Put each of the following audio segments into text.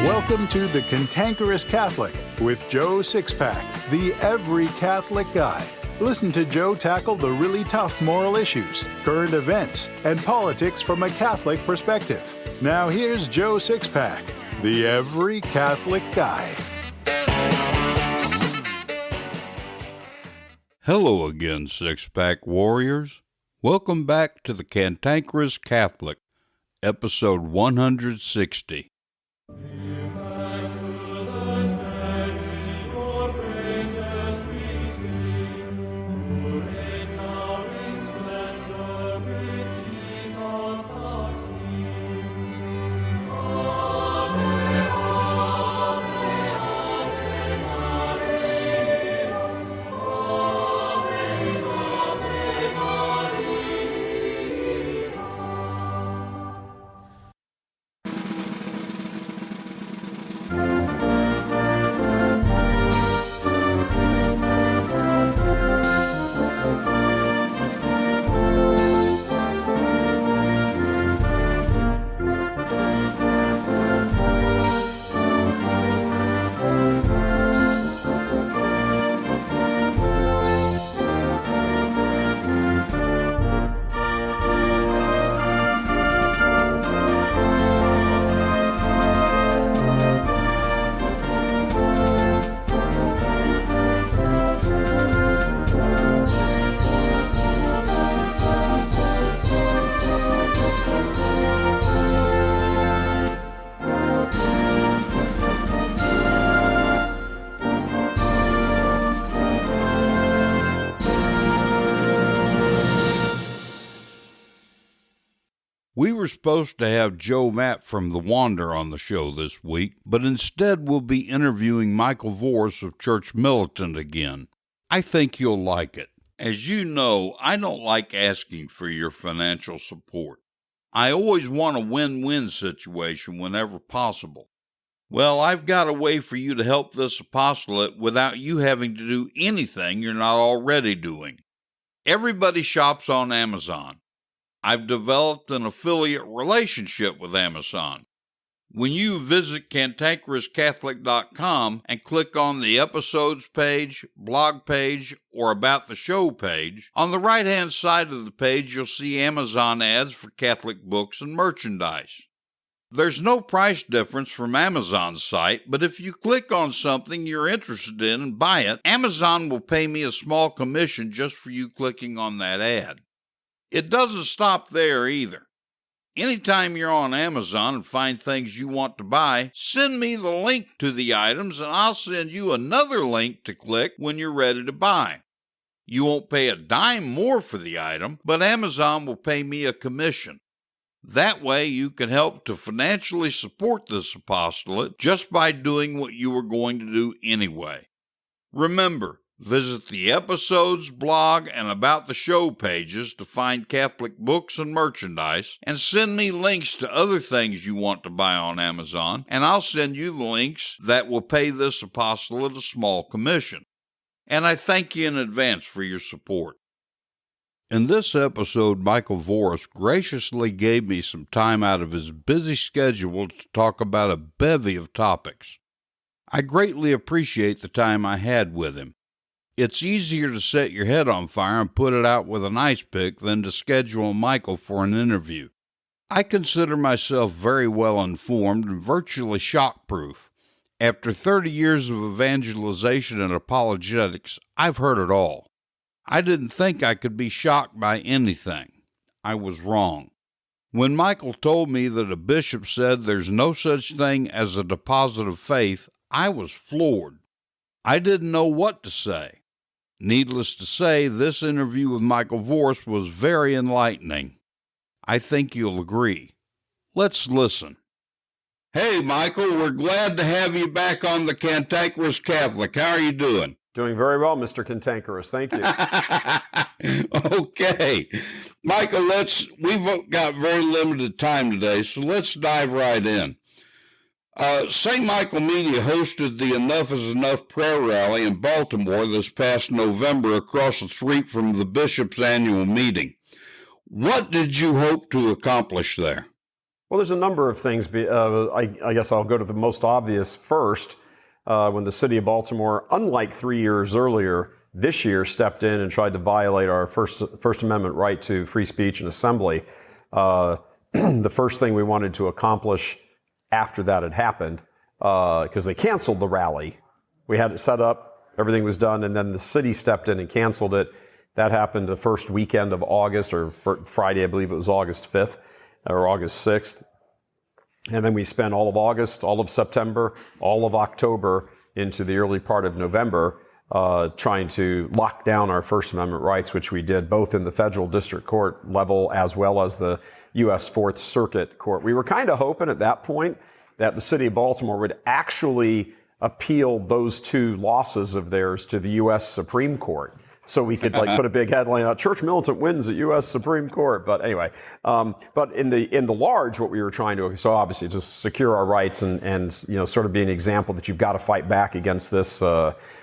Welcome to the Cantankerous Catholic with Joe Sixpack, the every Catholic guy. Listen to Joe tackle the really tough moral issues, current events, and politics from a Catholic perspective. Now here's Joe Sixpack, the every Catholic guy. Hello again, Six-Pack Warriors. Welcome back to the Cantankerous Catholic, episode 160. We were supposed to have Joe Matt from The Wander on the show this week, but instead we'll be interviewing Michael Voris of Church Militant again. I think you'll like it. As you know, I don't like asking for your financial support. I always want a win-win situation whenever possible. Well, I've got a way for you to help this apostolate without you having to do anything you're not already doing. Everybody shops on Amazon. I've developed an affiliate relationship with Amazon. When you visit cantankerouscatholic.com and click on the episodes page, blog page, or about the show page, on the right-hand side of the page you'll see Amazon ads for Catholic books and merchandise. There's no price difference from Amazon's site, but if you click on something you're interested in and buy it, Amazon will pay me a small commission just for you clicking on that ad. It doesn't stop there either. Anytime you're on Amazon and find things you want to buy, send me the link to the items and I'll send you another link to click when you're ready to buy. You won't pay a dime more for the item, but Amazon will pay me a commission. That way you can help to financially support this apostolate just by doing what you were going to do anyway. Remember, visit the episodes, blog, and about the show pages to find Catholic books and merchandise, and send me links to other things you want to buy on Amazon, and I'll send you the links that will pay this apostolate a small commission. And I thank you in advance for your support. In this episode, Michael Voris graciously gave me some time out of his busy schedule to talk about a bevy of topics. I greatly appreciate the time I had with him. It's easier to set your head on fire and put it out with an ice pick than to schedule Michael for an interview. I consider myself very well informed and virtually shock-proof. After 30 years of evangelization and apologetics, I've heard it all. I didn't think I could be shocked by anything. I was wrong. When Michael told me that a bishop said there's no such thing as a deposit of faith, I was floored. I didn't know what to say. Needless to say, this interview with Michael Voris was very enlightening. I think you'll agree. Let's listen. Hey, Michael, we're glad to have you back on the Cantankerous Catholic. How are you doing? Doing very well, Mr. Cantankerous. Thank you. Okay. Michael, we've got very limited time today, so let's dive right in. St. Michael Media hosted the Enough is Enough prayer rally in Baltimore this past November across the street from the bishop's annual meeting. What did you hope to accomplish there? Well, there's a number of things. I guess I'll go to the most obvious first. When the city of Baltimore, unlike 3 years earlier, this year stepped in and tried to violate our First Amendment right to free speech and assembly. The first thing we wanted to accomplish after that had happened, because they canceled the rally. We had it set up, everything was done, and then the city stepped in and canceled it. That happened the first weekend of August, or Friday, I believe it was August 5th or August 6th. And then we spent all of August, all of September, all of October into the early part of November trying to lock down our First Amendment rights, which we did both in the federal district court level as well as the U.S. Fourth Circuit Court. We were kind of hoping at that point that the city of Baltimore would actually appeal those two losses of theirs to the U.S. Supreme Court. So we could put a big headline out, Church Militant wins at U.S. Supreme Court. But anyway, but in the large, what we were trying to, so obviously just secure our rights and sort of be an example that you've got to fight back against this,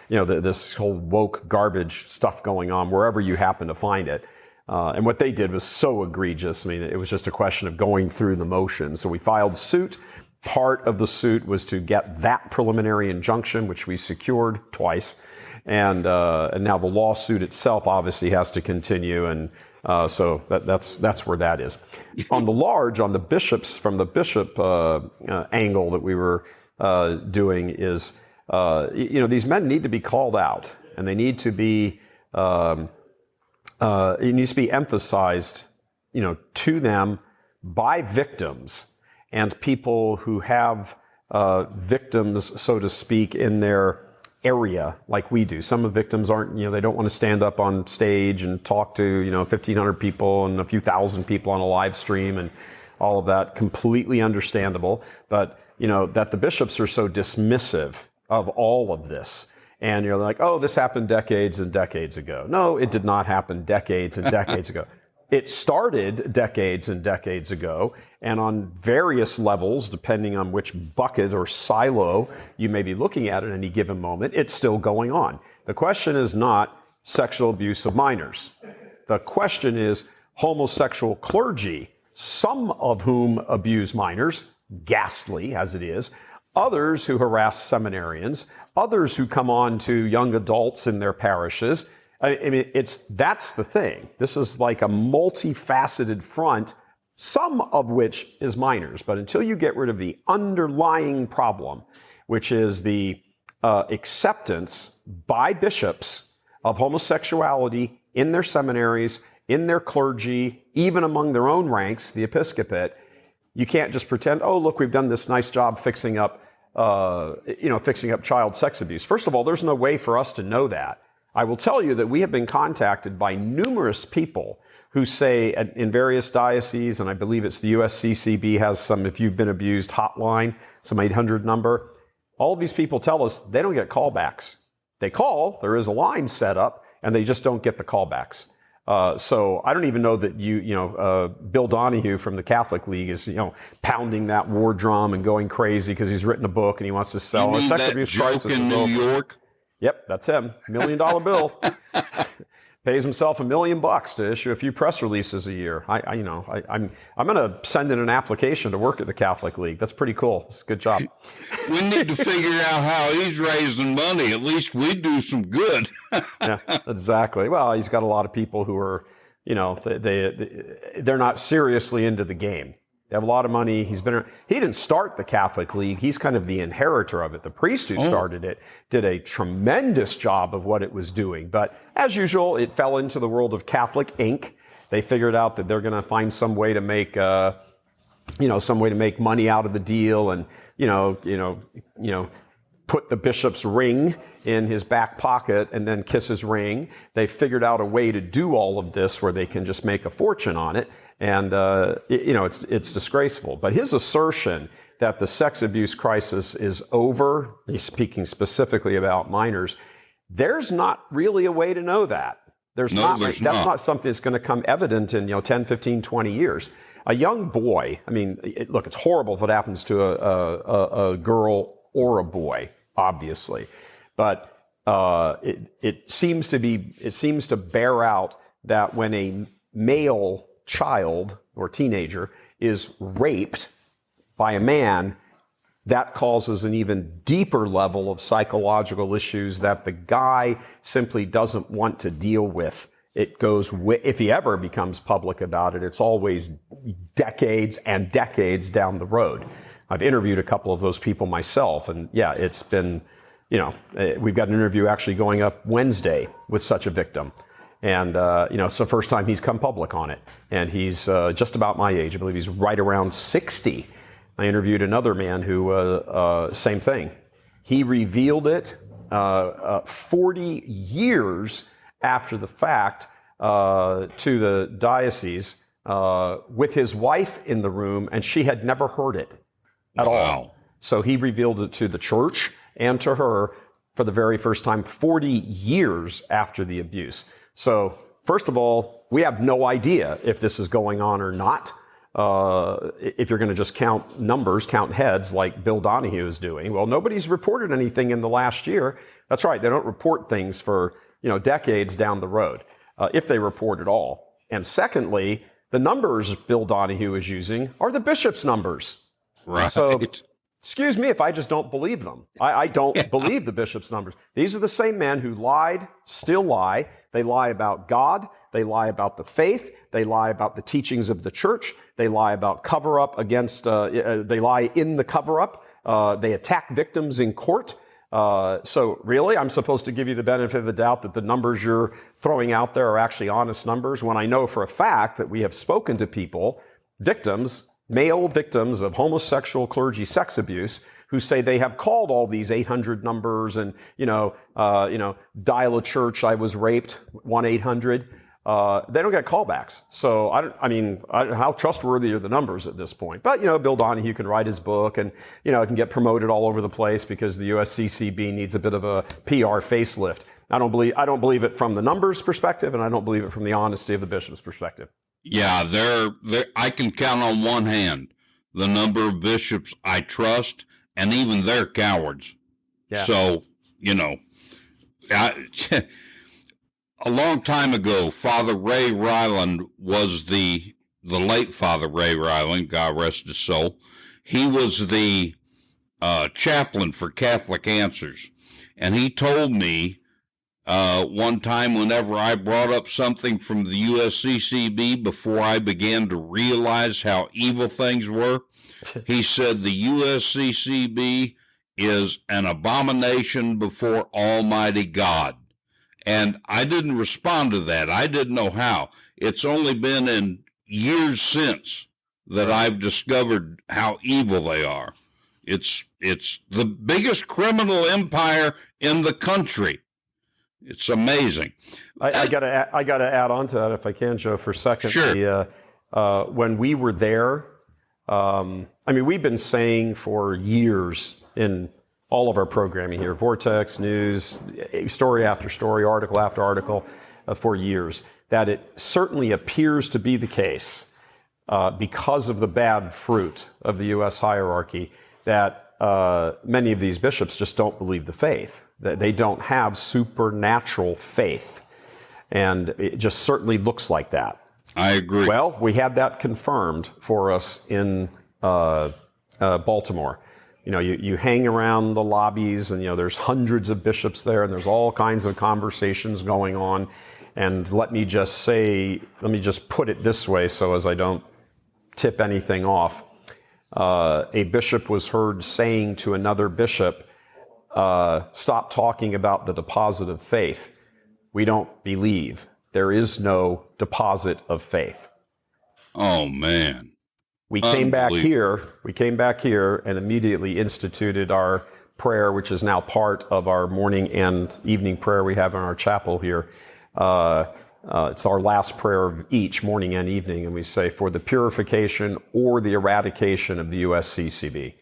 this whole woke garbage stuff going on wherever you happen to find it. And what they did was so egregious. I mean, it was just a question of going through the motions. So we filed suit. Part of the suit was to get that preliminary injunction, which we secured twice. And now the lawsuit itself obviously has to continue, and so that's where that is. On the large, on the bishops, from the bishop angle that we were doing is, these men need to be called out, and they need to be it needs to be emphasized, to them by victims and people who have victims, so to speak, in their area like we do. Some of the victims aren't, they don't want to stand up on stage and talk to, 1,500 people and a few thousand people on a live stream and all of that. Completely understandable. But, that the bishops are so dismissive of all of this. And you're like, oh, this happened decades and decades ago. No, it did not happen decades and decades ago. It started decades and decades ago, and on various levels, depending on which bucket or silo you may be looking at any given moment, it's still going on. The question is not sexual abuse of minors. The question is homosexual clergy, some of whom abuse minors, ghastly as it is, others who harass seminarians, others who come on to young adults in their parishes. I mean, that's the thing. This is like a multifaceted front, some of which is minors. But until you get rid of the underlying problem, which is the acceptance by bishops of homosexuality in their seminaries, in their clergy, even among their own ranks, the episcopate, you can't just pretend, oh, look, we've done this nice job fixing up child sex abuse. First of all, there's no way for us to know that. I will tell you that we have been contacted by numerous people who say in various dioceses, and I believe it's the USCCB has some, if you've been abused, hotline, some 800 number. All of these people tell us they don't get callbacks. They call, there is a line set up, and they just don't get the callbacks. So I don't even know that Bill Donahue from the Catholic League is, pounding that war drum and going crazy because he's written a book and he wants to sell it. Sex abuse crisis in New York? Yep, that's him. $1 million bill. Pays himself $1 million to issue a few press releases a year. I'm going to send in an application to work at the Catholic League. That's pretty cool. It's a good job. We need to figure out how he's raising money. At least we do some good. Yeah, exactly. Well, he's got a lot of people who are, they're not seriously into the game. They have a lot of money. He didn't start the Catholic League. He's kind of the inheritor of it. The priest who started it did a tremendous job of what it was doing. But as usual, it fell into the world of Catholic Inc. They figured out that they're going to find some way to make, money out of the deal, and put the bishop's ring in his back pocket and then kiss his ring. They figured out a way to do all of this where they can just make a fortune on it. And, it's disgraceful. But his assertion that the sex abuse crisis is over, he's speaking specifically about minors, there's not really a way to know that. That's not something that's going to come evident in, 10, 15, 20 years. A young boy, it's horrible if it happens to a girl or a boy, obviously. But it seems to bear out that when a male child or teenager is raped by a man, that causes an even deeper level of psychological issues that the guy simply doesn't want to deal with. It goes, if he ever becomes public about it, it's always decades and decades down the road. I've interviewed a couple of those people myself, and yeah, it's been, we've got an interview actually going up Wednesday with such a victim. And, it's the first time he's come public on it. And he's just about my age. I believe he's right around 60. I interviewed another man who, same thing. He revealed it 40 years after the fact to the diocese with his wife in the room, and she had never heard it at all. So he revealed it to the church and to her for the very first time 40 years after the abuse. So first of all, we have no idea if this is going on or not. If you're going to just count numbers, count heads like Bill Donahue is doing. Well, nobody's reported anything in the last year. That's right. They don't report things for, decades down the road, if they report at all. And secondly, the numbers Bill Donahue is using are the bishop's numbers. Right. So, excuse me if I just don't believe them. I don't believe the bishop's numbers. These are the same men who lied, still lie. They lie about God. They lie about the faith. They lie about the teachings of the church. They lie about cover-up against, they lie in the cover-up. They attack victims in court. So really, I'm supposed to give you the benefit of the doubt that the numbers you're throwing out there are actually honest numbers, when I know for a fact that we have spoken to people, victims, male victims of homosexual clergy sex abuse, who say they have called all these 800 numbers and, dial a church, I was raped, 1-800. They don't get callbacks. So how trustworthy are the numbers at this point? But, Bill Donahue can write his book and, it can get promoted all over the place because the USCCB needs a bit of a PR facelift. I don't believe it from the numbers perspective, and I don't believe it from the honesty of the bishop's perspective. Yeah, I can count on one hand the number of bishops I trust, and even they're cowards. Yeah. So, a long time ago, Father Ray Ryland was the late Father Ray Ryland, God rest his soul. He was the chaplain for Catholic Answers. And he told me one time, whenever I brought up something from the USCCB before I began to realize how evil things were, he said the USCCB is an abomination before Almighty God. And I didn't respond to that. I didn't know how. It's only been in years since that I've discovered how evil they are. It's the biggest criminal empire in the country. It's amazing. I gotta add on to that if I can, Joe, for a second. Sure. When we were there, we've been saying for years in all of our programming here, Vortex, News, story after story, article after article, for years, that it certainly appears to be the case, because of the bad fruit of the U.S. hierarchy, that many of these bishops just don't believe the faith. That they don't have supernatural faith. And it just certainly looks like that. I agree. Well, we had that confirmed for us in Baltimore. You hang around the lobbies and, there's hundreds of bishops there and there's all kinds of conversations going on. And let me just put it this way so as I don't tip anything off. A bishop was heard saying to another bishop, stop talking about the deposit of faith. We don't believe. There is no deposit of faith. Oh, man. We came back here and immediately instituted our prayer, which is now part of our morning and evening prayer we have in our chapel here. It's our last prayer of each morning and evening, and we say, for the purification or the eradication of the USCCB.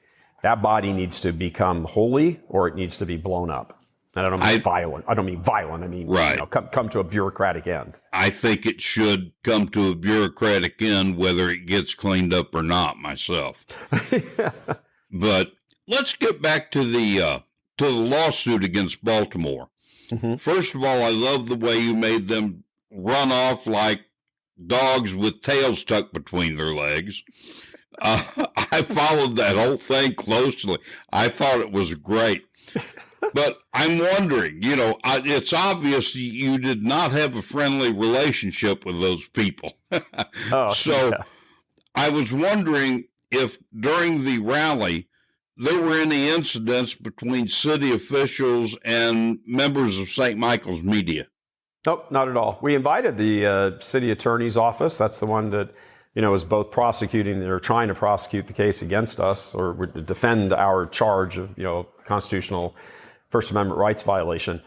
That body needs to become holy or it needs to be blown up. And I don't mean violent. I mean, right. Come to a bureaucratic end. I think it should come to a bureaucratic end, whether it gets cleaned up or not, myself. But let's get back to the lawsuit against Baltimore. Mm-hmm. First of all, I love the way you made them run off like dogs with tails tucked between their legs. I followed that whole thing closely. I thought it was great. But I'm wondering, it's obvious you did not have a friendly relationship with those people. I was wondering if during the rally there were any incidents between city officials and members of St. Michael's Media. Nope, not at all. We invited the city attorney's office. That's the one that, is both prosecuting or trying to prosecute the case against us or defend our charge of, constitutional First Amendment rights violation.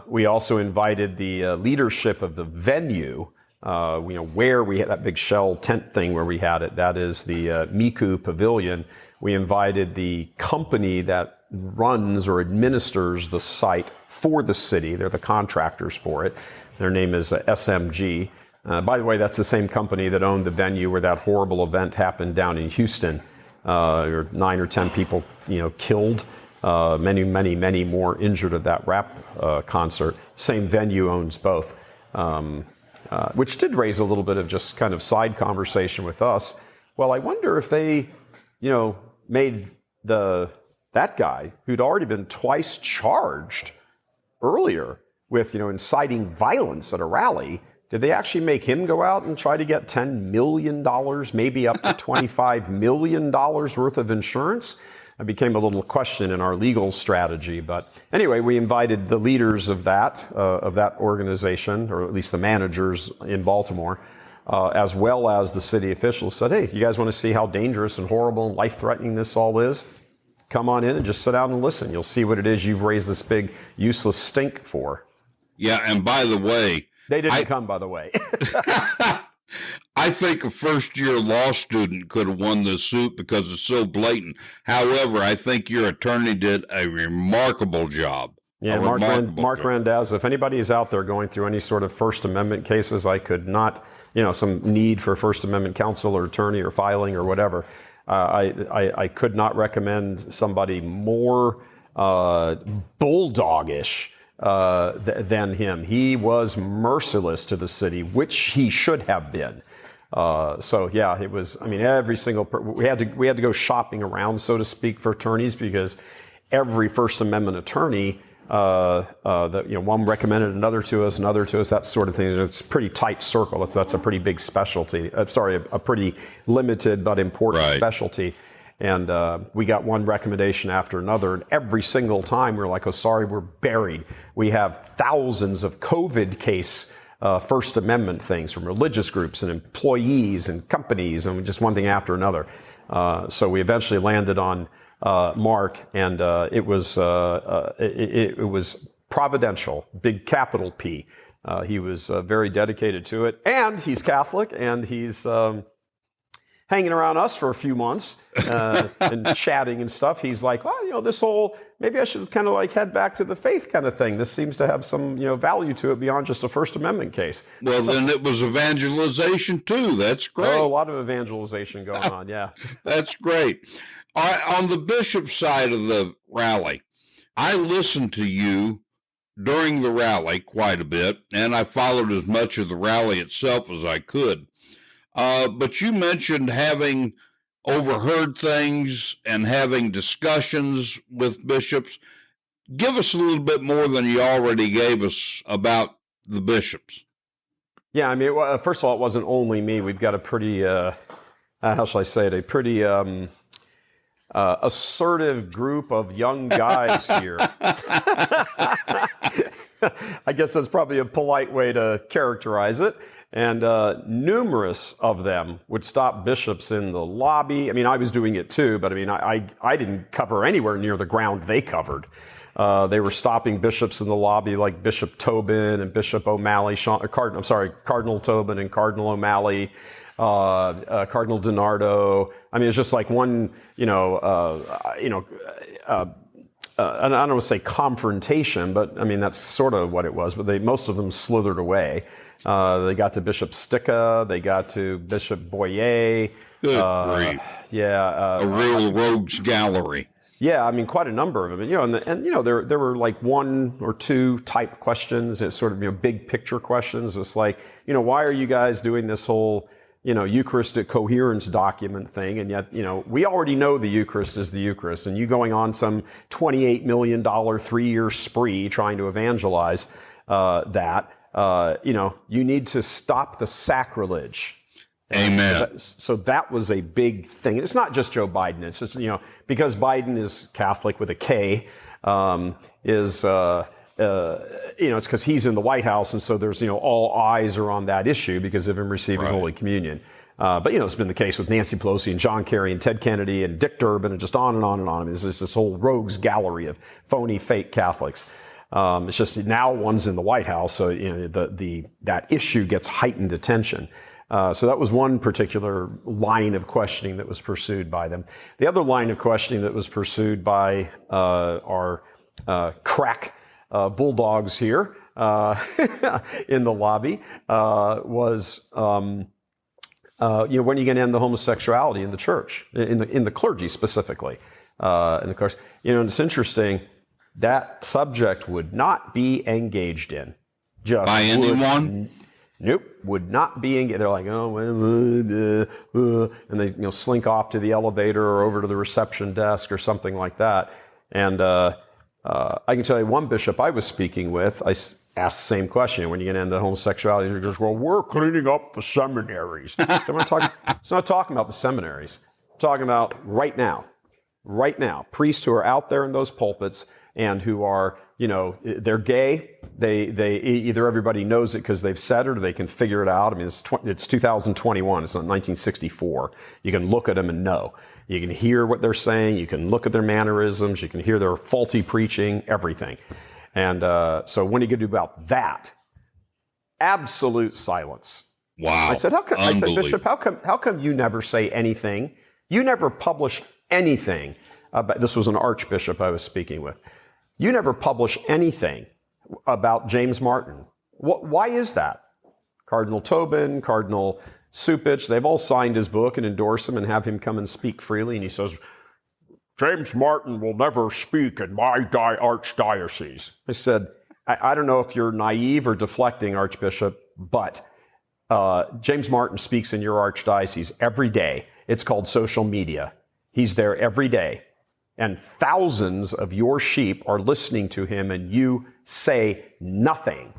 We also invited the leadership of the venue, where we had that big shell tent thing where we had it. That is the Miku Pavilion. We invited the company that runs or administers the site for the city. They're the contractors for it. Their name is SMG. By the way, that's the same company that owned the venue where that horrible event happened down in Houston. 9 or 10 people, killed. Many more injured at that rap concert. Same venue owns both, which did raise a little bit of just kind of side conversation with us. Well, I wonder if they, made that guy who'd already been twice charged earlier with, inciting violence at a rally. Did they actually make him go out and try to get $10 million, maybe up to $25 million worth of insurance? It became a little question in our legal strategy. But anyway, we invited the leaders of that organization, or at least the managers in Baltimore, as well as the city officials, said, hey, you guys want to see how dangerous and horrible and life-threatening this all is? Come on in and just sit down and listen. You'll see what it is you've raised this big, useless stink for. Yeah, and by the way... They didn't come, by the way. I think a first-year law student could have won this suit because it's so blatant. However, I think your attorney did a remarkable job. Yeah, Mark Randazza, if anybody is out there going through any sort of First Amendment cases, I could not, some need for First Amendment counsel or attorney or filing or whatever, I could not recommend somebody more bulldogish than him. He was merciless to the city, which he should have been. So yeah, it was. I mean, every single we had to go shopping around, so to speak, for attorneys because every First Amendment attorney, one recommended another to us, that sort of thing. It's a pretty tight circle. That's a pretty big specialty. A pretty limited but important specialty. And we got one recommendation after another. And every single time we're like, oh, sorry, we're buried. We have thousands of COVID case First Amendment things from religious groups and employees and companies and just one thing after another. So we eventually landed on Mark, and it was providential, big capital P. He was very dedicated to it. And he's Catholic, and he's... hanging around us for a few months and chatting and stuff. He's like, well, this whole, maybe I should kind of like head back to the faith kind of thing. This seems to have some, value to it beyond just a First Amendment case. Well, then it was evangelization too. That's great. Oh, a lot of evangelization going on, yeah. That's great. All right, on the bishop side of the rally, I listened to you during the rally quite a bit, and I followed as much of the rally itself as I could. But you mentioned having overheard things and having discussions with bishops. Give us a little bit more than you already gave us about the bishops. Yeah, I mean, first of all, it wasn't only me. We've got a pretty, how shall I say it, a pretty assertive group of young guys here. I guess that's probably a polite way to characterize it. And numerous of them would stop bishops in the lobby. I mean, I was doing it too, but I mean, I didn't cover anywhere near the ground they covered. They were stopping bishops in the lobby, like Bishop Tobin and Bishop O'Malley, Cardinal Tobin and Cardinal O'Malley, Cardinal DiNardo. I mean, it's just like one, I don't want to say confrontation, but I mean, that's sort of what it was. But most of them slithered away. They got to Bishop Sticca. They got to Bishop Boyer. Good grief. Yeah. A real rogues gallery. Yeah, I mean, quite a number of them. And, you know, and you know, there were like one or two type questions. It's sort of, you know, big picture questions. It's like, you know, why are you guys doing this whole, you know, Eucharistic coherence document thing? And yet, you know, we already know the Eucharist is the Eucharist, and you going on some $28 million 3-year spree trying to evangelize that, you know, you need to stop the sacrilege. Amen. So that was a big thing. It's not just Joe Biden. It's just, you know, because Biden is Catholic with a K, you know, it's because he's in the White House. And so there's, you know, all eyes are on that issue because of him receiving Holy Communion. But, you know, it's been the case with Nancy Pelosi and John Kerry and Ted Kennedy and Dick Durbin and just on and on and on. There's this whole rogues gallery of phony, fake Catholics. It's just now one's in the White House. So, you know, that issue gets heightened attention. So that was one particular line of questioning that was pursued by them. The other line of questioning that was pursued by our crack bulldogs here in the lobby was, you know, when are you going to end the homosexuality in the church, in the clergy specifically? And of course, you know, and it's interesting, that subject would not be engaged in. Just by anyone? Nope, would not be engaged. They're like, oh, and they, you know, slink off to the elevator or over to the reception desk or something like that. And I can tell you one bishop I was speaking with, I asked the same question: when are you going to end the homosexuality? He goes, well, we're cleaning up the seminaries. So it's not talking about the seminaries. I'm talking about right now, priests who are out there in those pulpits and who are, you know, they're gay. They either everybody knows it because they've said it, or they can figure it out. I mean, it's 2021. It's not 1964. You can look at them and know. You can hear what they're saying. You can look at their mannerisms. You can hear their faulty preaching. Everything. And so, what are you going to do about that? Absolute silence. Wow. I said, Bishop, how come you never say anything? You never publish anything about. This was an archbishop I was speaking with. You never publish anything about James Martin. Why is that? Cardinal Tobin, Cardinal Supich, they've all signed his book and endorse him and have him come and speak freely. And he says, James Martin will never speak in my archdiocese. I said, I don't know if you're naive or deflecting, Archbishop, but James Martin speaks in your archdiocese every day. It's called social media. He's there every day. And thousands of your sheep are listening to him, and you say nothing.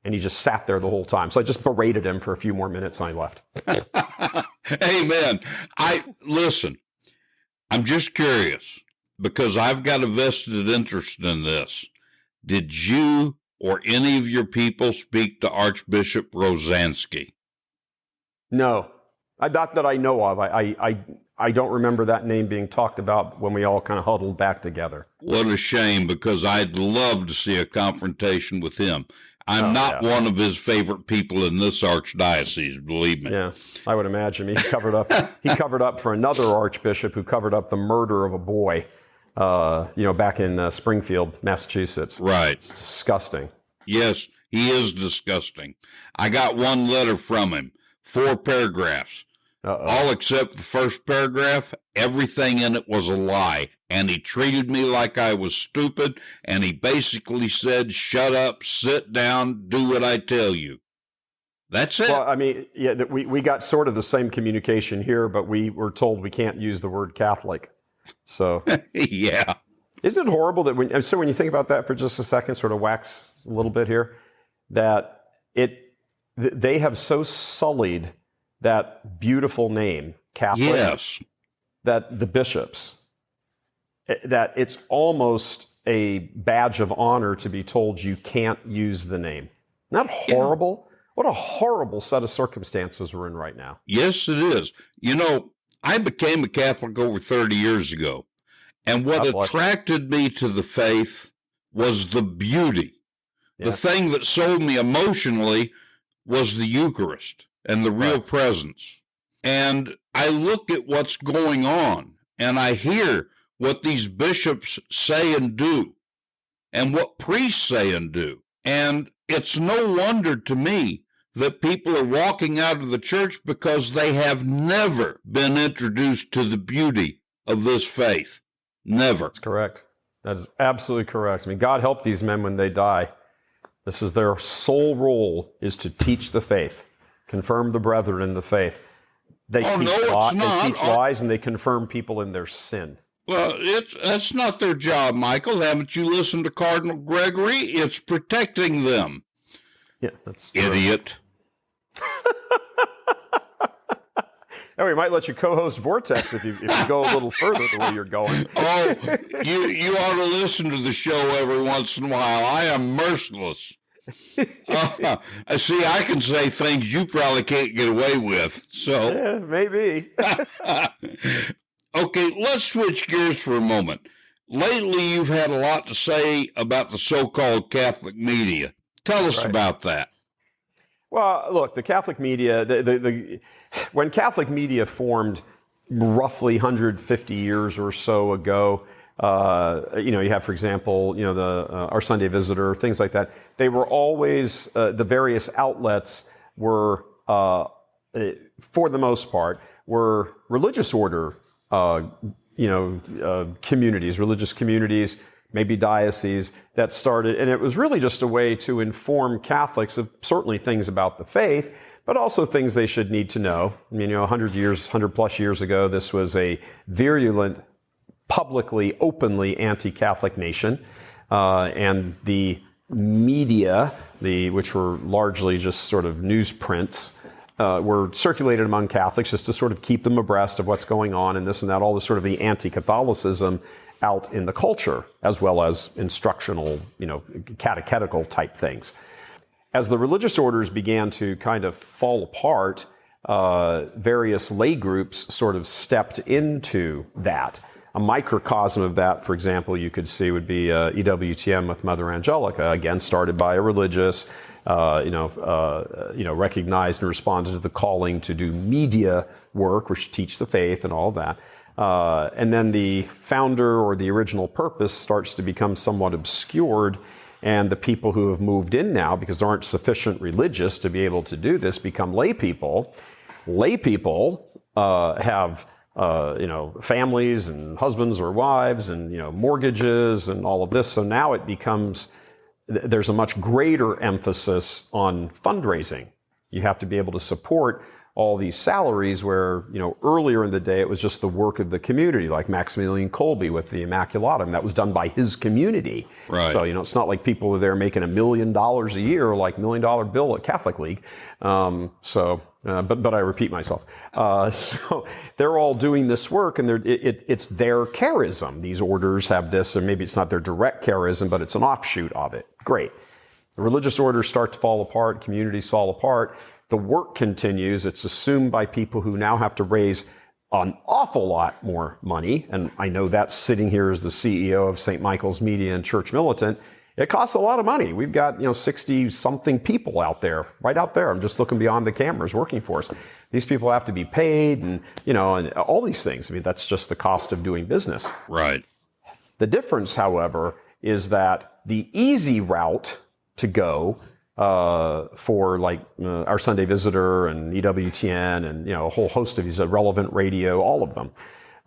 And he just sat there the whole time. So I just berated him for a few more minutes, and I left. Amen. Listen, I'm just curious, because I've got a vested interest in this. Did you or any of your people speak to Archbishop Rosansky? No. Not that I know of. I don't remember that name being talked about when we all kind of huddled back together. What a shame, because I'd love to see a confrontation with him. I'm not one of his favorite people in this archdiocese, believe me. Yeah, I would imagine. He covered up for another archbishop who covered up the murder of a boy, back in Springfield, Massachusetts. Right. It's disgusting. Yes, he is disgusting. I got one letter from him, 4 paragraphs. Uh-oh. All except the first paragraph, everything in it was a lie. And he treated me like I was stupid, and he basically said, shut up, sit down, do what I tell you. That's it. Well, I mean, yeah, we got sort of the same communication here, but we were told we can't use the word Catholic. So, yeah. Isn't it horrible that when you think about that for just a second, sort of wax a little bit here, that they have so sullied that beautiful name, Catholic, yes, that the bishops, that it's almost a badge of honor to be told you can't use the name. Isn't that horrible? Yeah. What a horrible set of circumstances we're in right now. Yes, it is. You know, I became a Catholic over 30 years ago, and what attracted me to the faith was the beauty. Yeah. The thing that sold me emotionally was the Eucharist and the real presence. And I look at what's going on, and I hear what these bishops say and do, and what priests say and do. And it's no wonder to me that people are walking out of the church because they have never been introduced to the beauty of this faith. Never. That's correct. That is absolutely correct. I mean, God help these men when they die. This is their sole role, is to teach the faith, confirm the brethren in the faith. They teach lies, and they confirm people in their sin. Well, that's not their job, Michael. Haven't you listened to Cardinal Gregory? It's protecting them. Yeah, that's true. Idiot. Oh, we might let you co-host Vortex if you go a little further the way you're going. Oh, you ought to listen to the show every once in a while. I am merciless. See, I can say things you probably can't get away with. So yeah, maybe. Okay, let's switch gears for a moment. Lately, you've had a lot to say about the so-called Catholic media. Tell us about that. Well, look, the Catholic media, when Catholic media formed roughly 150 years or so ago, you have, for example, Our Sunday Visitor, things like that. They were always, the various outlets were, for the most part, were religious order communities, religious communities, maybe dioceses that started, and it was really just a way to inform Catholics of certainly things about the faith, but also things they should need to know. I mean, 100 plus years ago, this was a virulent, publicly, openly anti-Catholic nation, and the media, which were largely just sort of newsprints, were circulated among Catholics just to sort of keep them abreast of what's going on and this and that, all this sort of the anti-Catholicism out in the culture, as well as instructional, catechetical type things. As the religious orders began to kind of fall apart, various lay groups sort of stepped into that. A microcosm of that, for example, you could see would be EWTN with Mother Angelica, again started by a religious, recognized and responded to the calling to do media work, which teach the faith and all of that. And then the founder or the original purpose starts to become somewhat obscured, and the people who have moved in now, because there aren't sufficient religious to be able to do this, become lay people. Lay people have families and husbands or wives and mortgages and all of this. So now it becomes, there's a much greater emphasis on fundraising. You have to be able to support all these salaries where, earlier in the day, it was just the work of the community, like Maximilian Kolbe with the Immaculatum. That was done by his community. Right. So, it's not like people were there making $1 million a year, like $1 million bill at Catholic League. But I repeat myself. So they're all doing this work, and it's their charism. These orders have this, or maybe it's not their direct charism, but it's an offshoot of it. Great. The religious orders start to fall apart, communities fall apart. The work continues. It's assumed by people who now have to raise an awful lot more money. And I know that sitting here as the CEO of St. Michael's Media and Church Militant, it costs a lot of money. We've got, 60-something people out there, right out there. I'm just looking beyond the cameras working for us. These people have to be paid and, and all these things. I mean, that's just the cost of doing business. Right. The difference, however, is that the easy route to go for Our Sunday Visitor and EWTN and a whole host of these Relevant Radio, all of them,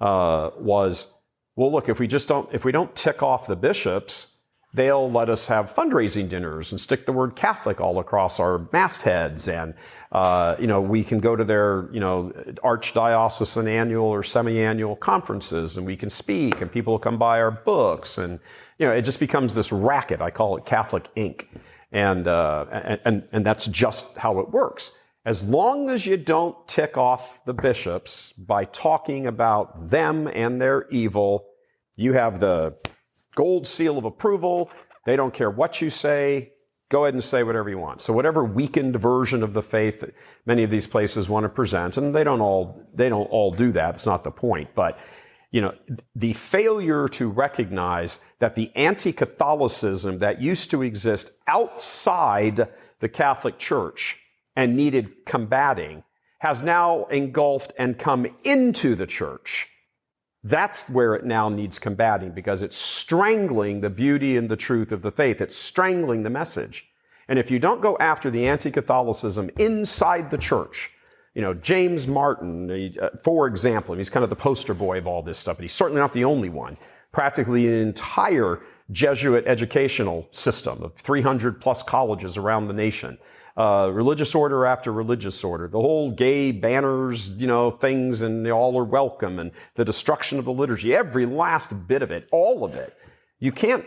was, well, look, if we don't tick off the bishops, they'll let us have fundraising dinners and stick the word Catholic all across our mastheads, and we can go to their archdiocesan annual or semi-annual conferences, and we can speak, and people will come buy our books, and it just becomes this racket. I call it Catholic Inc. And that's just how it works. As long as you don't tick off the bishops by talking about them and their evil, you have the gold seal of approval. They don't care what you say. Go ahead and say whatever you want. So whatever weakened version of the faith that many of these places want to present, and they don't all do that. It's not the point. But the failure to recognize that the anti-Catholicism that used to exist outside the Catholic Church and needed combating has now engulfed and come into the church. That's where it now needs combating, because it's strangling the beauty and the truth of the faith. It's strangling the message. And if you don't go after the anti-Catholicism inside the church, James Martin, for example, he's kind of the poster boy of all this stuff, but he's certainly not the only one, practically an entire Jesuit educational system of 300 plus colleges around the nation. Religious order after religious order, the whole gay banners, things, and they all are welcome, and the destruction of the liturgy, every last bit of it, all of it. You can't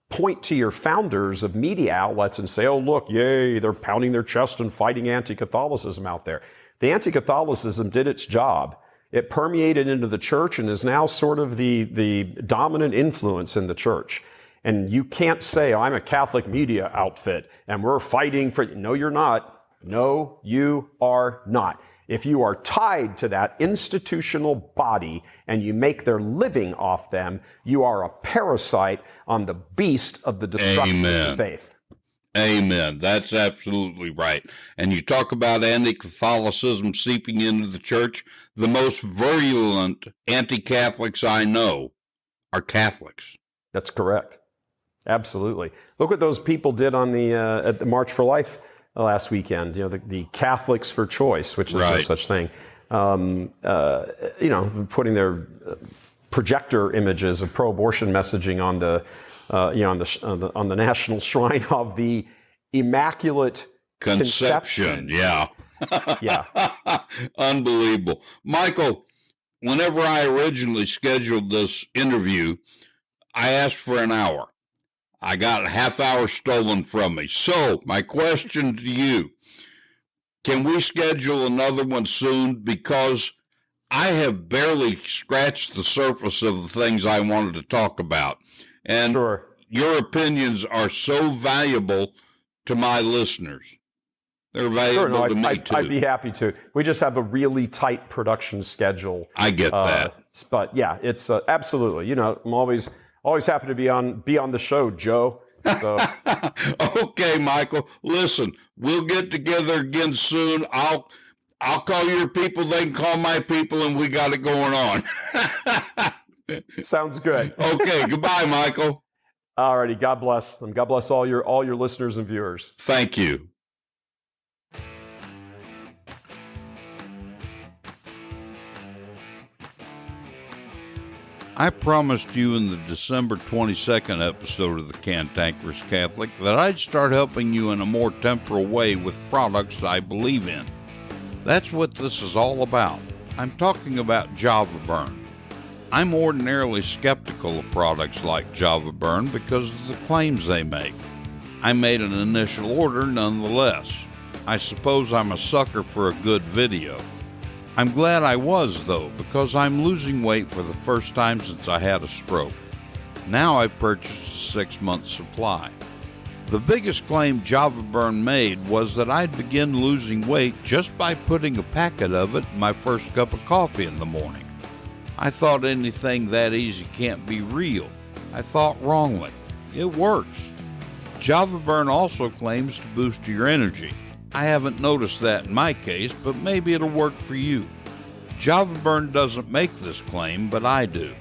point to your founders of media outlets and say, oh, look, yay, they're pounding their chest and fighting anti-Catholicism out there. The anti-Catholicism did its job. It permeated into the church and is now sort of the dominant influence in the church. And you can't say, I'm a Catholic media outfit and we're fighting for... No, you're not. No, you are not. If you are tied to that institutional body and you make their living off them, you are a parasite on the beast of the destruction of the faith. Amen. That's absolutely right. And you talk about anti-Catholicism seeping into the church. The most virulent anti-Catholics I know are Catholics. That's correct. Absolutely. Look what those people did on at the March for Life last weekend. The Catholics for Choice, which is no such thing. Putting their projector images of pro-abortion messaging on the national shrine of the Immaculate Conception. Yeah. Yeah. Unbelievable. Michael, whenever I originally scheduled this interview, I asked for an hour. I got a half hour stolen from me. So my question to you, can we schedule another one soon? Because I have barely scratched the surface of the things I wanted to talk about. And your opinions are so valuable to my listeners. They're valuable to me, too. I'd be happy to. We just have a really tight production schedule. I get that. But yeah, it's absolutely. I'm always happy to be on the show, Joe. So. Okay, Michael. Listen, we'll get together again soon. I'll call your people. They can call my people, and we got it going on. Sounds good. Okay. Goodbye, Michael. All righty. God bless them. God bless all your listeners and viewers. Thank you. I promised you in the December 22nd episode of the Cantankerous Catholic that I'd start helping you in a more temporal way with products I believe in. That's what this is all about. I'm talking about Java Burn. I'm ordinarily skeptical of products like Java Burn because of the claims they make. I made an initial order nonetheless. I suppose I'm a sucker for a good video. I'm glad I was, though, because I'm losing weight for the first time since I had a stroke. Now I've purchased a 6-month supply. The biggest claim Java Burn made was that I'd begin losing weight just by putting a packet of it in my first cup of coffee in the morning. I thought anything that easy can't be real. I thought wrongly. It works. Java Burn also claims to boost your energy. I haven't noticed that in my case, but maybe it'll work for you. Java Burn doesn't make this claim, but I do.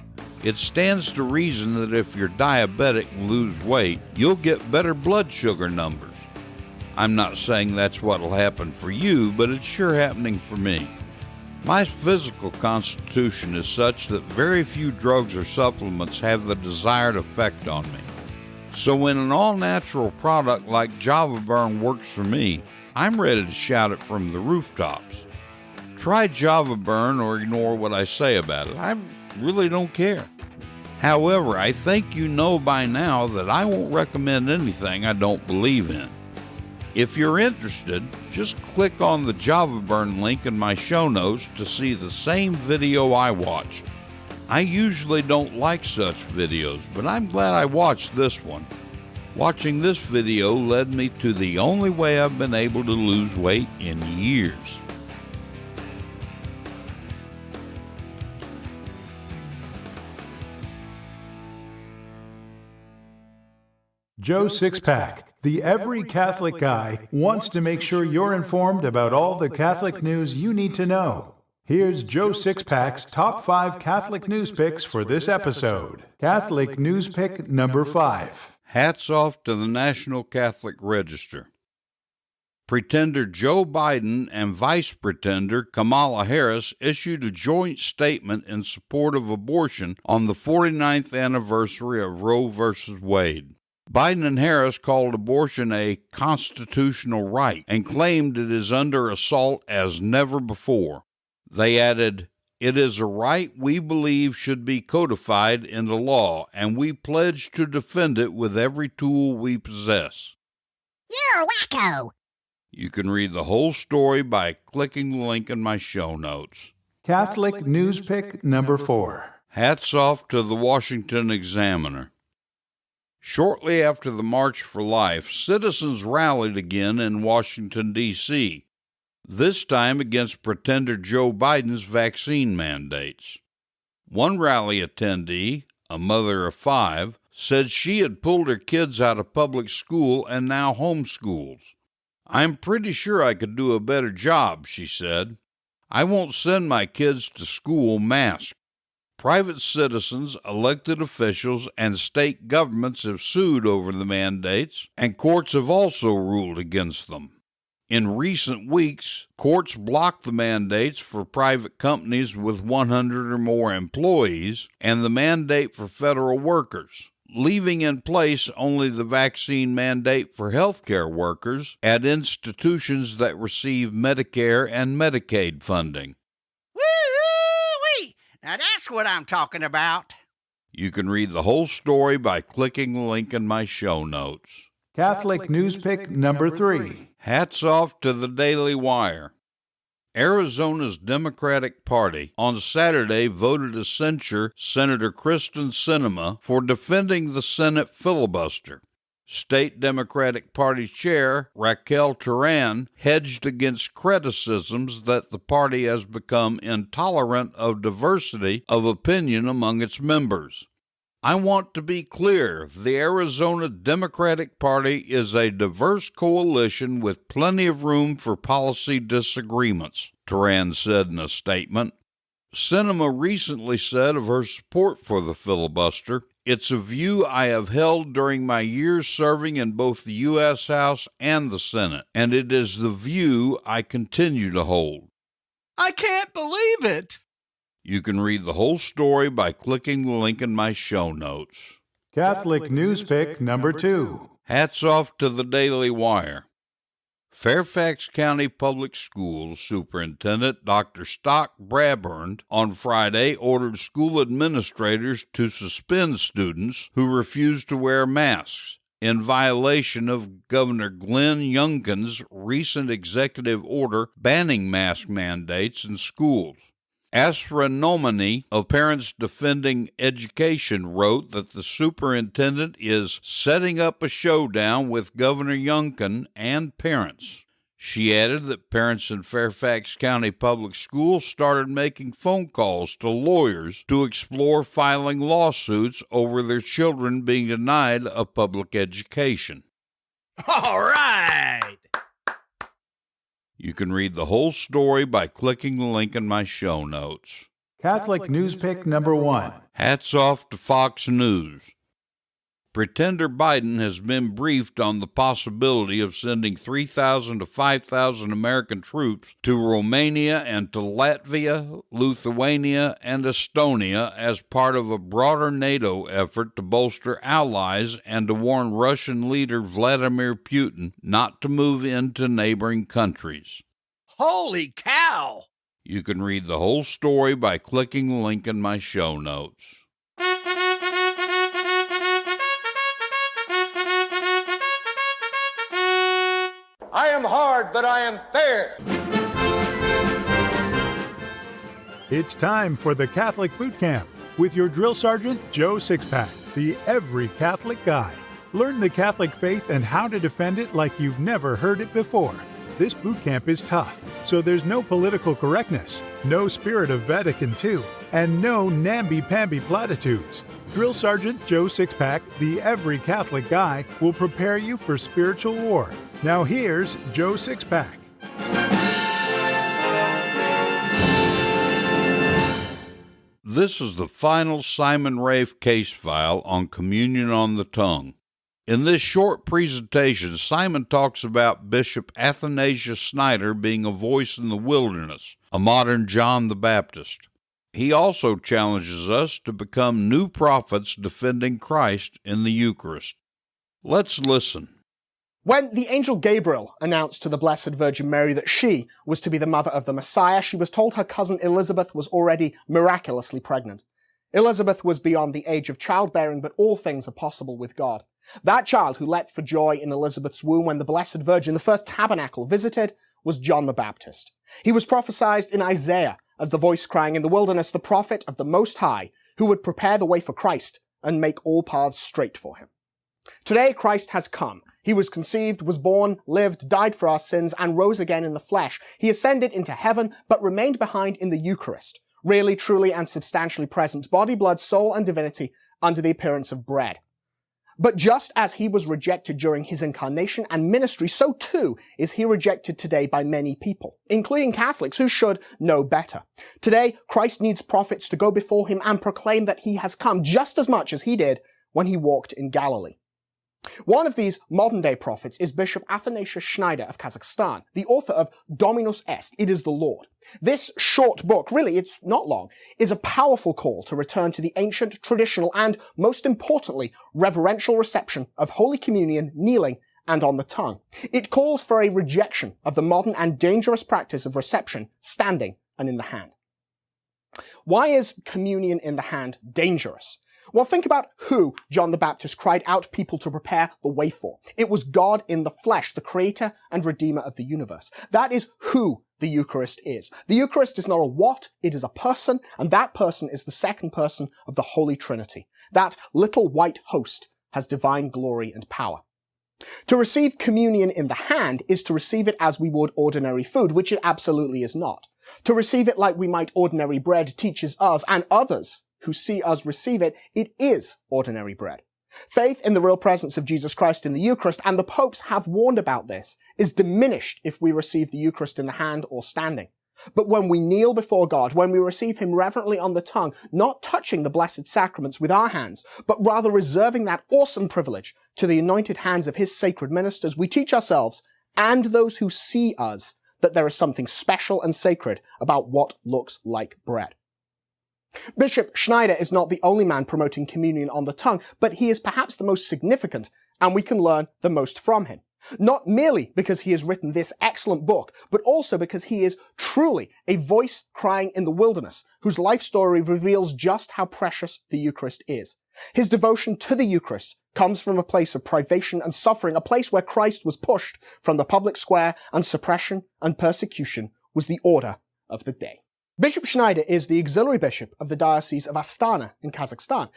It stands to reason that if you're diabetic and lose weight, you'll get better blood sugar numbers. I'm not saying that's what'll happen for you, but it's sure happening for me. My physical constitution is such that very few drugs or supplements have the desired effect on me. So when an all-natural product like Java Burn works for me, I'm ready to shout it from the rooftops. Try Java Burn or ignore what I say about it. I really don't care. However, I think you know by now that I won't recommend anything I don't believe in. If you're interested, just click on the Java Burn link in my show notes to see the same video I watched. I usually don't like such videos, but I'm glad I watched this one. Watching this video led me to the only way I've been able to lose weight in years. Joe Sixpack, the Every Catholic Guy, wants to make sure you're informed about all the Catholic news you need to know. Here's Joe Sixpack's top 5 Catholic news picks for this episode. Catholic news pick number 5. Hats off to the National Catholic Register. Pretender Joe Biden and Vice Pretender Kamala Harris issued a joint statement in support of abortion on the 49th anniversary of Roe v. Wade. Biden and Harris called abortion a constitutional right and claimed it is under assault as never before. They added, "It is a right we believe should be codified into law, and we pledge to defend it with every tool we possess." You're a wacko! You can read the whole story by clicking the link in my show notes. Catholic News Pick number 4. Hats off to the Washington Examiner. Shortly after the March for Life, citizens rallied again in Washington, D.C., this time against Pretender Joe Biden's vaccine mandates. One rally attendee, a mother of 5, said she had pulled her kids out of public school and now homeschools. "I'm pretty sure I could do a better job," she said. "I won't send my kids to school masked." Private citizens, elected officials, and state governments have sued over the mandates, and courts have also ruled against them. In recent weeks, courts blocked the mandates for private companies with 100 or more employees and the mandate for federal workers, leaving in place only the vaccine mandate for healthcare workers at institutions that receive Medicare and Medicaid funding. Woo-wee! Now that's what I'm talking about. You can read the whole story by clicking the link in my show notes. Catholic News Pick number 3. Hats off to the Daily Wire. Arizona's Democratic Party on Saturday voted to censure Senator Kristen Sinema for defending the Senate filibuster. State Democratic Party Chair Raquel Turan hedged against criticisms that the party has become intolerant of diversity of opinion among its members. "I want to be clear, the Arizona Democratic Party is a diverse coalition with plenty of room for policy disagreements," Turan said in a statement. Sinema recently said of her support for the filibuster, "It's a view I have held during my years serving in both the U.S. House and the Senate, and it is the view I continue to hold." I can't believe it. You can read the whole story by clicking the link in my show notes. Catholic News Pick number 2. Hats off to the Daily Wire. Fairfax County Public Schools Superintendent Dr. Stock Braburn on Friday ordered school administrators to suspend students who refuse to wear masks in violation of Governor Glenn Youngkin's recent executive order banning mask mandates in schools. Asra Nomani of Parents Defending Education wrote that the superintendent is setting up a showdown with Governor Youngkin and parents. She added that parents in Fairfax County Public Schools started making phone calls to lawyers to explore filing lawsuits over their children being denied a public education. All right. You can read the whole story by clicking the link in my show notes. Catholic News Pick number 1. Hats off to Fox News. Pretender Biden has been briefed on the possibility of sending 3,000 to 5,000 American troops to Romania and to Latvia, Lithuania, and Estonia as part of a broader NATO effort to bolster allies and to warn Russian leader Vladimir Putin not to move into neighboring countries. Holy cow! You can read the whole story by clicking the link in my show notes. I am hard, but I am fair. It's time for the Catholic Boot Camp with your drill sergeant, Joe Sixpack, the every Catholic guy. Learn the Catholic faith and how to defend it like you've never heard it before. This boot camp is tough, so there's no political correctness, no spirit of Vatican II, and no namby-pamby platitudes. Drill Sergeant Joe Sixpack, the every Catholic guy, will prepare you for spiritual war. Now here's Joe Sixpack. This is the final Simon Rafe case file on communion on the tongue. In this short presentation, Simon talks about Bishop Athanasius Schneider being a voice in the wilderness, a modern John the Baptist. He also challenges us to become new prophets defending Christ in the Eucharist. Let's listen. When the angel Gabriel announced to the Blessed Virgin Mary that she was to be the mother of the Messiah, she was told her cousin Elizabeth was already miraculously pregnant. Elizabeth was beyond the age of childbearing, but all things are possible with God. That child who leapt for joy in Elizabeth's womb when the Blessed Virgin, the first tabernacle, visited, was John the Baptist. He was prophesied in Isaiah as the voice crying in the wilderness, the prophet of the Most High, who would prepare the way for Christ and make all paths straight for him. Today, Christ has come. He was conceived, was born, lived, died for our sins, and rose again in the flesh. He ascended into heaven, but remained behind in the Eucharist, really, truly, and substantially present, body, blood, soul, and divinity, under the appearance of bread. But just as he was rejected during his incarnation and ministry, so too is he rejected today by many people, including Catholics who should know better. Today, Christ needs prophets to go before him and proclaim that he has come just as much as he did when he walked in Galilee. One of these modern-day prophets is Bishop Athanasius Schneider of Kazakhstan, the author of Dominus Est, It is the Lord. This short book, really it's not long, is a powerful call to return to the ancient, traditional, and, most importantly, reverential reception of Holy Communion, kneeling, and on the tongue. It calls for a rejection of the modern and dangerous practice of reception, standing, and in the hand. Why is communion in the hand dangerous? Well, think about who John the Baptist cried out people to prepare the way for. It was God in the flesh, the creator and redeemer of the universe. That is who the Eucharist is. The Eucharist is not a what, it is a person, and that person is the second person of the Holy Trinity. That little white host has divine glory and power. To receive communion in the hand is to receive it as we would ordinary food, which it absolutely is not. To receive it like we might ordinary bread teaches us and others who see us receive it, it is ordinary bread. Faith in the real presence of Jesus Christ in the Eucharist, and the popes have warned about this, is diminished if we receive the Eucharist in the hand or standing. But when we kneel before God, when we receive him reverently on the tongue, not touching the blessed sacraments with our hands, but rather reserving that awesome privilege to the anointed hands of his sacred ministers, we teach ourselves and those who see us that there is something special and sacred about what looks like bread. Bishop Schneider is not the only man promoting communion on the tongue, but he is perhaps the most significant, and we can learn the most from him. Not merely because he has written this excellent book, but also because he is truly a voice crying in the wilderness, whose life story reveals just how precious the Eucharist is. His devotion to the Eucharist comes from a place of privation and suffering, a place where Christ was pushed from the public square, and suppression and persecution was the order of the day. Bishop Schneider is the auxiliary bishop of the Diocese of Astana in Kazakhstan.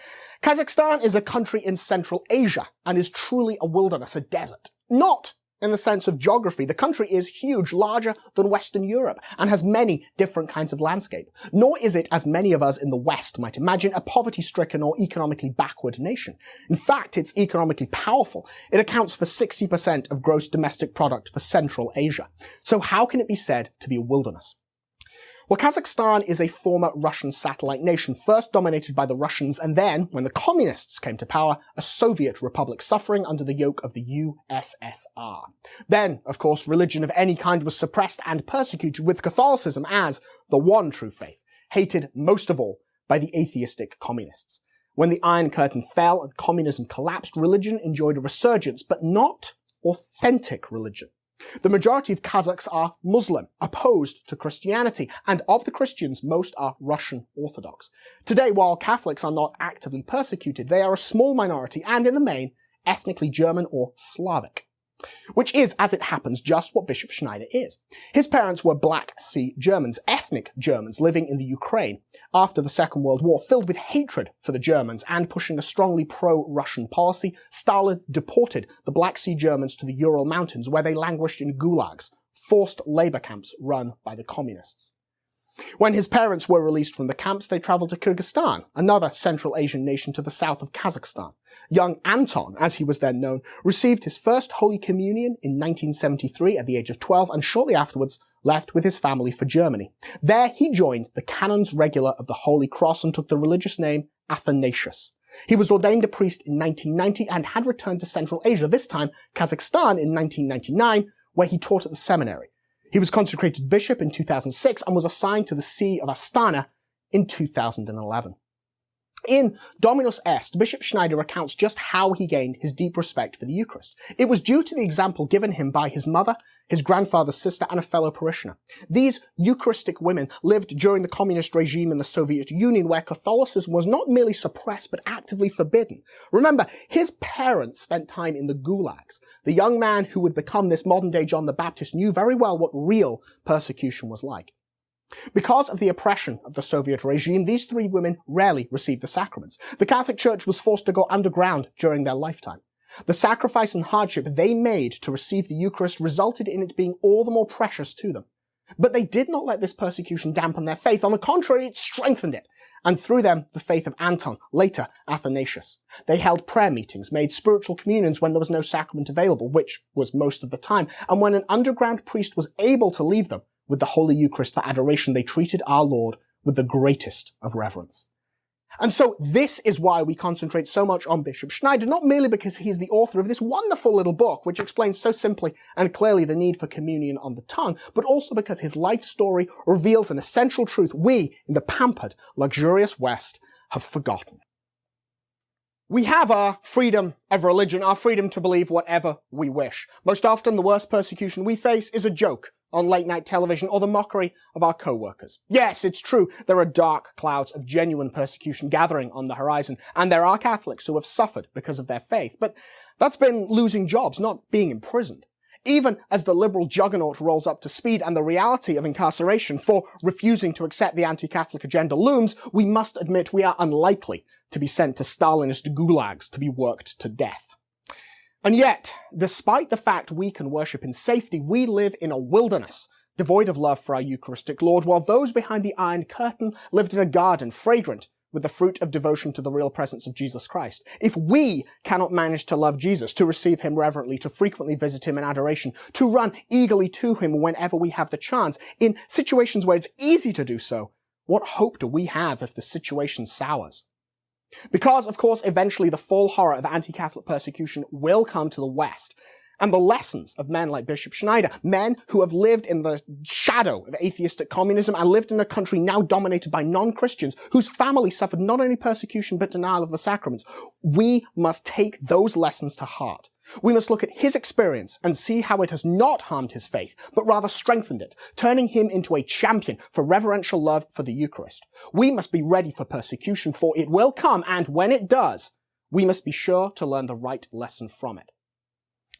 Kazakhstan is a country in Central Asia and is truly a wilderness, a desert. Not in the sense of geography. The country is huge, larger than Western Europe, and has many different kinds of landscape. Nor is it, as many of us in the West might imagine, a poverty-stricken or economically backward nation. In fact, it's economically powerful. It accounts for 60% of gross domestic product for Central Asia. So how can it be said to be a wilderness? Well, Kazakhstan is a former Russian satellite nation, first dominated by the Russians, and then, when the communists came to power, a Soviet republic suffering under the yoke of the USSR. Then, of course, religion of any kind was suppressed and persecuted, with Catholicism as the one true faith, hated most of all by the atheistic communists. When the Iron Curtain fell and communism collapsed, religion enjoyed a resurgence, but not authentic religion. The majority of Kazakhs are Muslim, opposed to Christianity, and of the Christians, most are Russian Orthodox. Today, while Catholics are not actively persecuted, they are a small minority and, in the main, ethnically German or Slavic. Which is, as it happens, just what Bishop Schneider is. His parents were Black Sea Germans, ethnic Germans living in the Ukraine after the Second World War. Filled with hatred for the Germans and pushing a strongly pro-Russian policy, Stalin deported the Black Sea Germans to the Ural Mountains, where they languished in gulags, forced labor camps run by the communists. When his parents were released from the camps, they traveled to Kyrgyzstan, another Central Asian nation to the south of Kazakhstan. Young Anton, as he was then known, received his first Holy Communion in 1973 at the age of 12, and shortly afterwards left with his family for Germany. There he joined the Canons Regular of the Holy Cross and took the religious name Athanasius. He was ordained a priest in 1990 and had returned to Central Asia, this time Kazakhstan in 1999, where he taught at the seminary. He was consecrated bishop in 2006 and was assigned to the See of Astana in 2011. In Dominus Est, Bishop Schneider recounts just how he gained his deep respect for the Eucharist. It was due to the example given him by his mother, his grandfather's sister, and a fellow parishioner. These Eucharistic women lived during the communist regime in the Soviet Union, where Catholicism was not merely suppressed but actively forbidden. Remember, his parents spent time in the gulags. The young man who would become this modern-day John the Baptist knew very well what real persecution was like. Because of the oppression of the Soviet regime, these three women rarely received the sacraments. The Catholic Church was forced to go underground during their lifetime. The sacrifice and hardship they made to receive the Eucharist resulted in it being all the more precious to them. But they did not let this persecution dampen their faith. On the contrary, it strengthened it. And through them, the faith of Anton, later Athanasius. They held prayer meetings, made spiritual communions when there was no sacrament available, which was most of the time. And when an underground priest was able to leave them with the Holy Eucharist for adoration, they treated our Lord with the greatest of reverence. And so this is why we concentrate so much on Bishop Schneider, not merely because he's the author of this wonderful little book, which explains so simply and clearly the need for communion on the tongue, but also because his life story reveals an essential truth we, in the pampered, luxurious West, have forgotten. We have our freedom of religion, our freedom to believe whatever we wish. Most often, the worst persecution we face is a joke on late-night television or the mockery of our co-workers. Yes, it's true, there are dark clouds of genuine persecution gathering on the horizon, and there are Catholics who have suffered because of their faith, but that's been losing jobs, not being imprisoned. Even as the liberal juggernaut rolls up to speed and the reality of incarceration for refusing to accept the anti-Catholic agenda looms, we must admit we are unlikely to be sent to Stalinist gulags to be worked to death. And yet, despite the fact we can worship in safety, we live in a wilderness, devoid of love for our Eucharistic Lord, while those behind the Iron Curtain lived in a garden fragrant with the fruit of devotion to the real presence of Jesus Christ. If we cannot manage to love Jesus, to receive him reverently, to frequently visit him in adoration, to run eagerly to him whenever we have the chance, in situations where it's easy to do so, what hope do we have if the situation sours? Because, of course, eventually the full horror of anti-Catholic persecution will come to the West. And the lessons of men like Bishop Schneider, men who have lived in the shadow of atheistic communism and lived in a country now dominated by non-Christians, whose family suffered not only persecution but denial of the sacraments, we must take those lessons to heart. We must look at his experience and see how it has not harmed his faith, but rather strengthened it, turning him into a champion for reverential love for the Eucharist. We must be ready for persecution, for it will come, and when it does, we must be sure to learn the right lesson from it.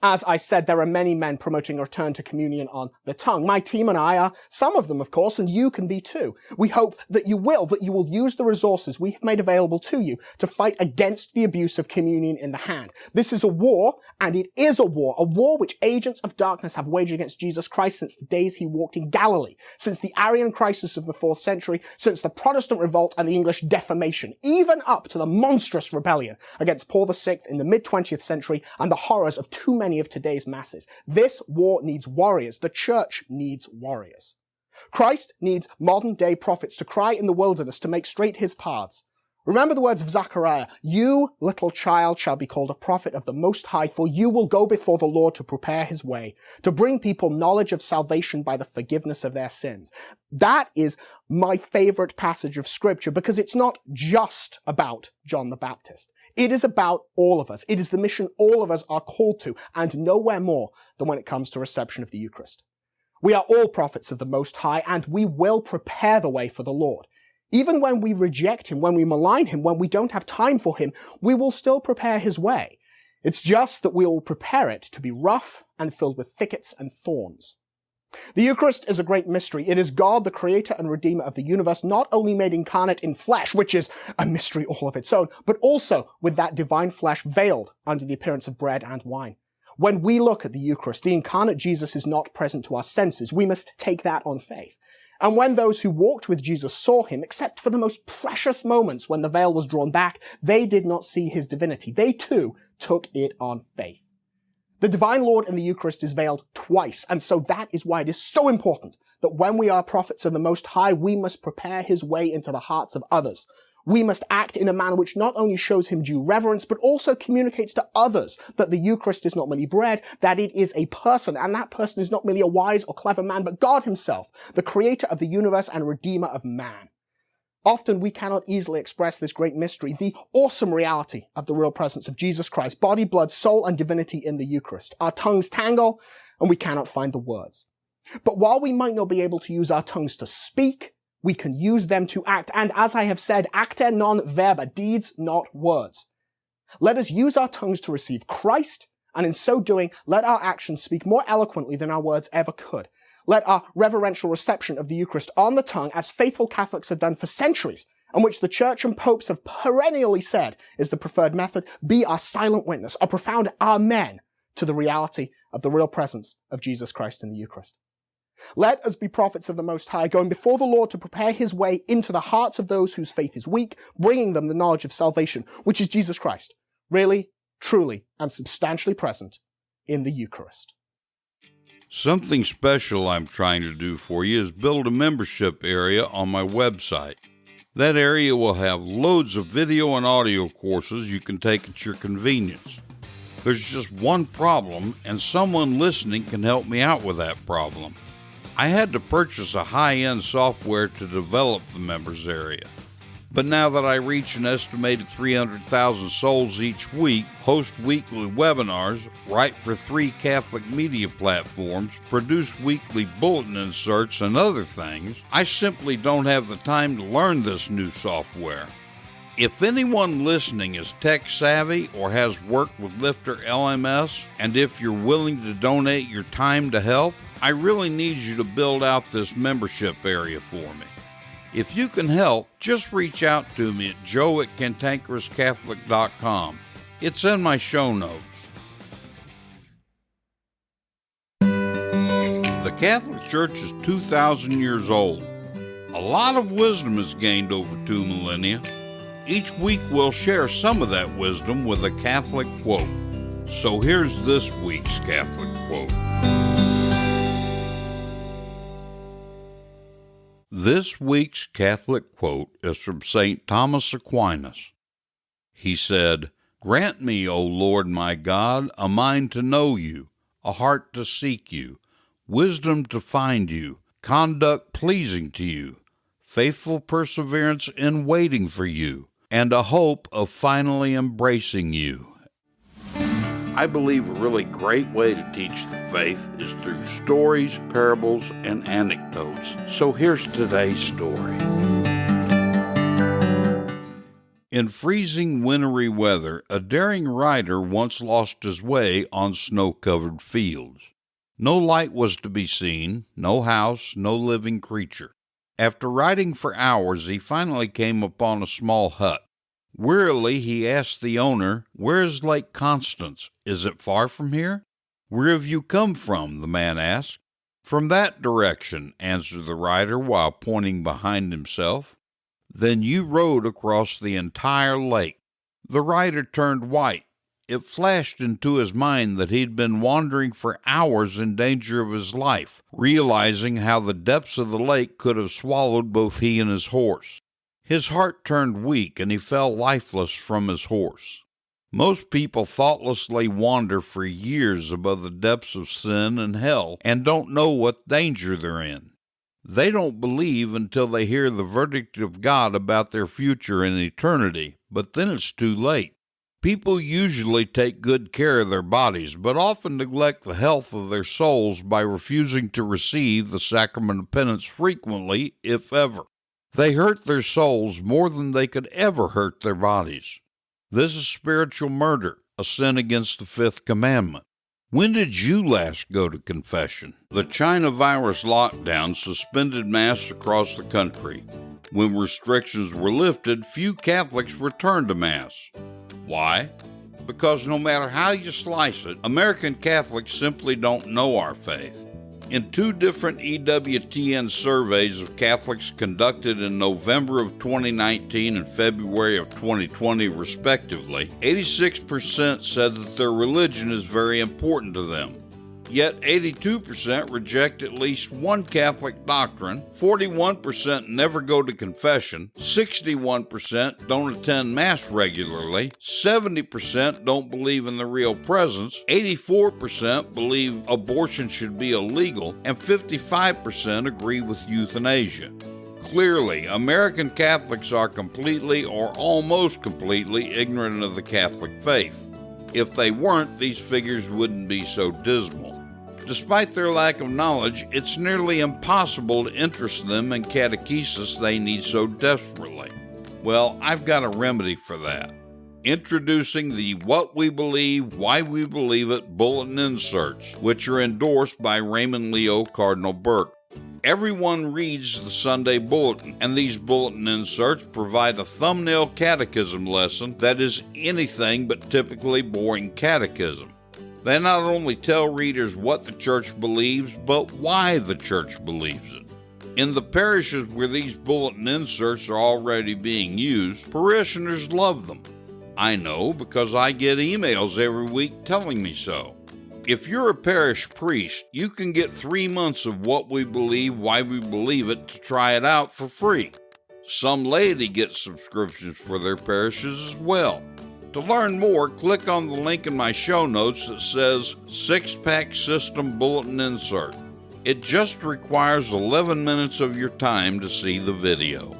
As I said, there are many men promoting a return to communion on the tongue. My team and I are some of them, of course, and you can be too. We hope that you will use the resources we have made available to you to fight against the abuse of communion in the hand. This is a war, and it is a war which agents of darkness have waged against Jesus Christ since the days he walked in Galilee, since the Arian crisis of the 4th century, since the Protestant revolt and the English Defamation, even up to the monstrous rebellion against Paul VI in the mid-20th century and the horrors of too many of today's masses. This war needs warriors. The church needs warriors. Christ needs modern-day prophets to cry in the wilderness to make straight his paths. Remember the words of Zechariah, "You, little child, shall be called a prophet of the Most High, for you will go before the Lord to prepare his way, to bring people knowledge of salvation by the forgiveness of their sins." That is my favorite passage of scripture because it's not just about John the Baptist. It is about all of us. It is the mission all of us are called to, and nowhere more than when it comes to reception of the Eucharist. We are all prophets of the Most High, and we will prepare the way for the Lord. Even when we reject him, when we malign him, when we don't have time for him, we will still prepare his way. It's just that we will prepare it to be rough and filled with thickets and thorns. The Eucharist is a great mystery. It is God, the creator and redeemer of the universe, not only made incarnate in flesh, which is a mystery all of its own, but also with that divine flesh veiled under the appearance of bread and wine. When we look at the Eucharist, the incarnate Jesus is not present to our senses. We must take that on faith. And when those who walked with Jesus saw him, except for the most precious moments when the veil was drawn back, they did not see his divinity. They too took it on faith. The divine Lord in the Eucharist is veiled twice, and so that is why it is so important that when we are prophets of the Most High, we must prepare his way into the hearts of others. We must act in a manner which not only shows him due reverence, but also communicates to others that the Eucharist is not merely bread, that it is a person, and that person is not merely a wise or clever man, but God himself, the creator of the universe and redeemer of man. Often we cannot easily express this great mystery, the awesome reality of the real presence of Jesus Christ, body, blood, soul, and divinity in the Eucharist. Our tongues tangle, and we cannot find the words. But while we might not be able to use our tongues to speak, we can use them to act. And as I have said, acta non verba, deeds, not words. Let us use our tongues to receive Christ, and in so doing, let our actions speak more eloquently than our words ever could. Let our reverential reception of the Eucharist on the tongue, as faithful Catholics have done for centuries, and which the Church and popes have perennially said is the preferred method, be our silent witness, a profound amen to the reality of the real presence of Jesus Christ in the Eucharist. Let us be prophets of the Most High, going before the Lord to prepare his way into the hearts of those whose faith is weak, bringing them the knowledge of salvation, which is Jesus Christ, really, truly, and substantially present in the Eucharist. Something special I'm trying to do for you is build a membership area on my website. That area will have loads of video and audio courses you can take at your convenience. There's just one problem, and someone listening can help me out with that problem. I had to purchase a high-end software to develop the members area. But now that I reach an estimated 300,000 souls each week, host weekly webinars, write for 3 Catholic media platforms, produce weekly bulletin inserts, and other things, I simply don't have the time to learn this new software. If anyone listening is tech savvy or has worked with Lifter LMS, and if you're willing to donate your time to help, I really need you to build out this membership area for me. If you can help, just reach out to me at joe@cantankerouscatholic.com. It's in my show notes. The Catholic Church is 2,000 years old. A lot of wisdom is gained over 2 millennia. Each week we'll share some of that wisdom with a Catholic quote. So here's this week's Catholic quote. This week's Catholic quote is from St. Thomas Aquinas. He said, "Grant me, O Lord my God, a mind to know you, a heart to seek you, wisdom to find you, conduct pleasing to you, faithful perseverance in waiting for you, and a hope of finally embracing you." I believe a really great way to teach the faith is through stories, parables, and anecdotes. So here's today's story. In freezing, wintry weather, a daring rider once lost his way on snow-covered fields. No light was to be seen, no house, no living creature. After riding for hours, he finally came upon a small hut. Wearily, he asked the owner, "Where is Lake Constance? Is it far from here?" "Where have you come from?" the man asked. "From that direction," answered the rider while pointing behind himself. "Then you rode across the entire lake." The rider turned white. It flashed into his mind that he'd been wandering for hours in danger of his life, realizing how the depths of the lake could have swallowed both he and his horse. His heart turned weak, and he fell lifeless from his horse. Most people thoughtlessly wander for years above the depths of sin and hell and don't know what danger they're in. They don't believe until they hear the verdict of God about their future in eternity, but then it's too late. People usually take good care of their bodies, but often neglect the health of their souls by refusing to receive the sacrament of penance frequently, if ever. They hurt their souls more than they could ever hurt their bodies. This is spiritual murder, a sin against the 5th commandment. When did you last go to confession? The China virus lockdown suspended Mass across the country. When restrictions were lifted, few Catholics returned to Mass. Why? Because no matter how you slice it, American Catholics simply don't know our faith. In 2 different EWTN surveys of Catholics conducted in November of 2019 and February of 2020 respectively, 86% said that their religion is very important to them. Yet 82% reject at least one Catholic doctrine, 41% never go to confession, 61% don't attend Mass regularly, 70% don't believe in the real presence, 84% believe abortion should be illegal, and 55% agree with euthanasia. Clearly, American Catholics are completely or almost completely ignorant of the Catholic faith. If they weren't, these figures wouldn't be so dismal. Despite their lack of knowledge, it's nearly impossible to interest them in catechesis they need so desperately. Well, I've got a remedy for that. Introducing the What We Believe, Why We Believe It bulletin inserts, which are endorsed by Raymond Leo Cardinal Burke. Everyone reads the Sunday Bulletin, and these bulletin inserts provide a thumbnail catechism lesson that is anything but typically boring catechism. They not only tell readers what the church believes, but why the church believes it. In the parishes where these bulletin inserts are already being used, parishioners love them. I know because I get emails every week telling me so. If you're a parish priest, you can get 3 months of What We Believe, Why We Believe It to try it out for free. Some laity get subscriptions for their parishes as well. To learn more, click on the link in my show notes that says Sixpack System Bulletin Insert. It just requires 11 minutes of your time to see the video.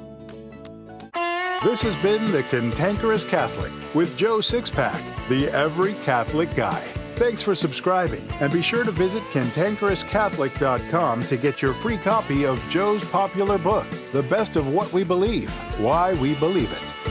This has been The Cantankerous Catholic with Joe Sixpack, the Every Catholic Guy. Thanks for subscribing, and be sure to visit cantankerouscatholic.com to get your free copy of Joe's popular book, The Best of What We Believe, Why We Believe It.